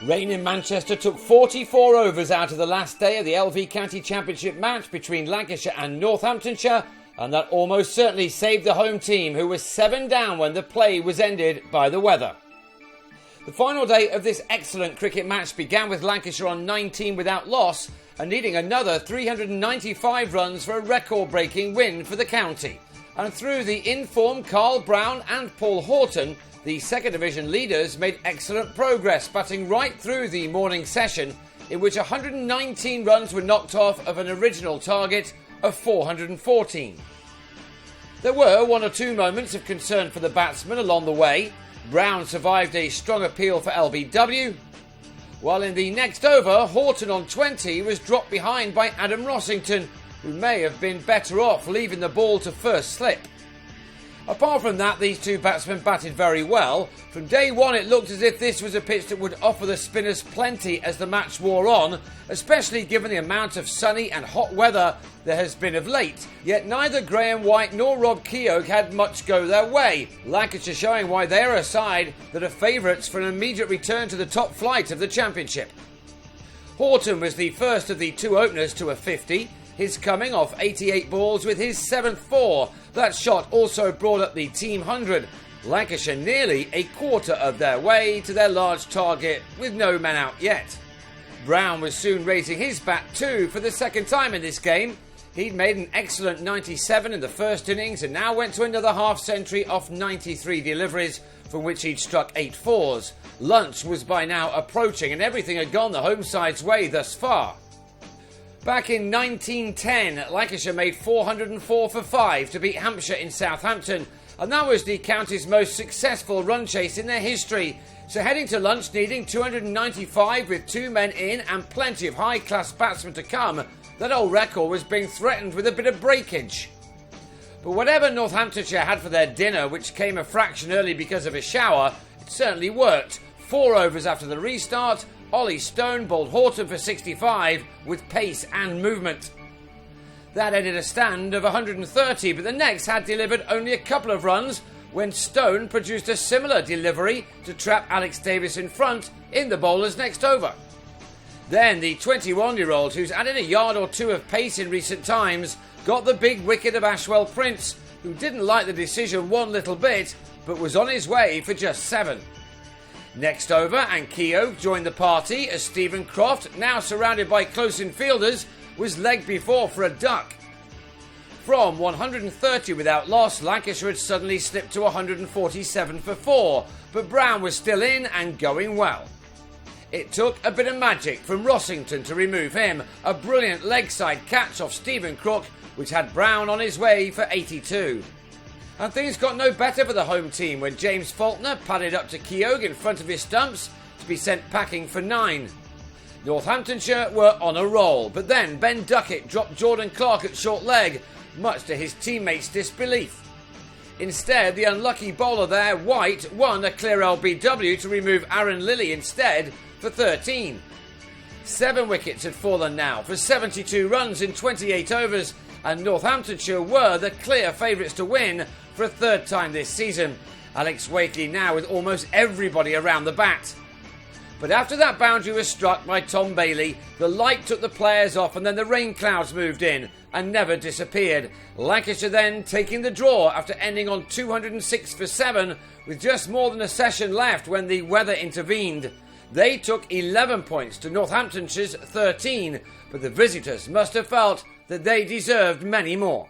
Rain in Manchester took 44 overs out of the last day of the LV County Championship match between Lancashire and Northamptonshire, and that almost certainly saved the home team, who was 7 down when the play was ended by the weather. The final day of this excellent cricket match began with Lancashire on 19 without loss and needing another 395 runs for a record-breaking win for the county. And through the informed Carl Brown and Paul Horton, the second division leaders made excellent progress, batting right through the morning session, in which 119 runs were knocked off of an original target of 414. There were one or two moments of concern for the batsmen along the way. Brown survived a strong appeal for LBW, while in the next over, Horton on 20 was dropped behind by Adam Rossington, who may have been better off leaving the ball to first slip. Apart from that, these two batsmen batted very well. From day one, it looked as if this was a pitch that would offer the spinners plenty as the match wore on, especially given the amount of sunny and hot weather there has been of late. Yet neither Graham White nor Rob Keogh had much go their way, Lancashire showing why they are a side that are favourites for an immediate return to the top flight of the Championship. Horton was the first of the two openers to a 50, his coming off 88 balls with his 7th 4. That shot also brought up the team 100. Lancashire nearly a quarter of their way to their large target with no men out yet. Brown was soon raising his bat too for the second time in this game. He'd made an excellent 97 in the first innings and now went to another half century off 93 deliveries, from which he'd struck 8 4s. Lunch was by now approaching and everything had gone the home side's way thus far. Back in 1910, Lancashire made 404 for 5 to beat Hampshire in Southampton, and that was the county's most successful run chase in their history. So heading to lunch needing 295 with 2 men in and plenty of high-class batsmen to come, that old record was being threatened with a bit of breakage. But whatever Northamptonshire had for their dinner, which came a fraction early because of a shower, it certainly worked. 4 overs after the restart, Ollie Stone bowled Horton for 65 with pace and movement. That ended a stand of 130, but the next had delivered only a couple of runs when Stone produced a similar delivery to trap Alex Davis in front in the bowler's next over. Then the 21-year-old, who's added a yard or two of pace in recent times, got the big wicket of Ashwell Prince, who didn't like the decision one little bit, but was on his way for just 7. Next over, and Keogh joined the party as Stephen Croft, now surrounded by close-in fielders, was legged before for a duck. From 130 without loss, Lancashire had suddenly slipped to 147 for 4, but Brown was still in and going well. It took a bit of magic from Rossington to remove him, a brilliant leg side catch off Stephen Crook, which had Brown on his way for 82. And things got no better for the home team when James Faulkner padded up to Keogh in front of his stumps to be sent packing for 9. Northamptonshire were on a roll, but then Ben Duckett dropped Jordan Clark at short leg, much to his teammates' disbelief. Instead, the unlucky bowler there, White, won a clear LBW to remove Aaron Lilly instead for 13. 7 wickets had fallen now for 72 runs in 28 overs, and Northamptonshire were the clear favourites to win for a third time this season. Alex Wakely now with almost everybody around the bat. But after that boundary was struck by Tom Bailey, the light took the players off and then the rain clouds moved in and never disappeared. Lancashire then taking the draw after ending on 206 for 7 with just more than a session left when the weather intervened. They took 11 points to Northamptonshire's 13, but the visitors must have felt that they deserved many more.